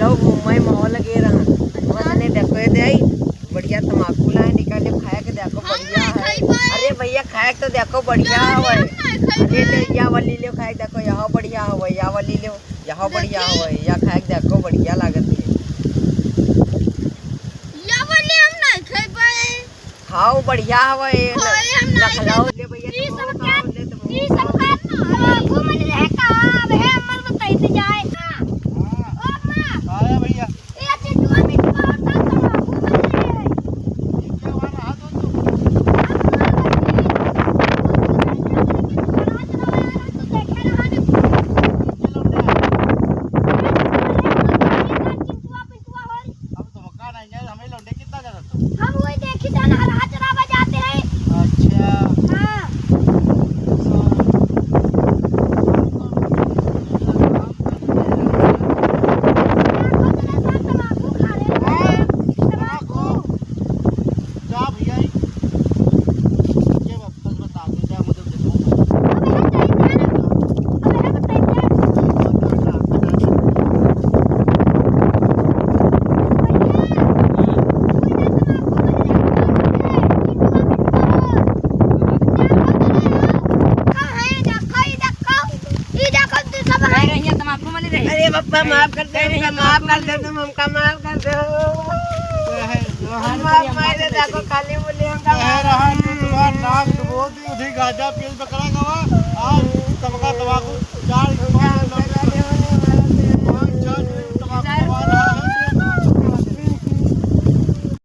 चलो घूमे माहौल लगे रहा ने देखो ये दे बढ़िया तम्बाकू ला निकाले खाया के देखो बढ़िया है। अरे भैया खाया तो देखो बढ़िया है। अरे ले या वाली ले खाए देखो यहाँ बढ़िया है या वाली ले यहाँ बढ़िया है या खाए देखो बढ़िया लागत है। या वाली हम नहीं खाई पाए। खाओ बढ़िया है नखलाओ ले भैया ई सब खाना घूम ले का अब है अमर बताई ते जाए। हम वही देखी जाना हाजरा बजाते हैं। अच्छा हां अरे पप्पा माफ कर दे माफ कर दे तुम हमका माफ कर दो माफ मार दे देखो खाली बोले हमका रहा तुम्हारा नाक बहुत ही उठी गाजा पील पकड़ा गवा आज तमका तंबाकू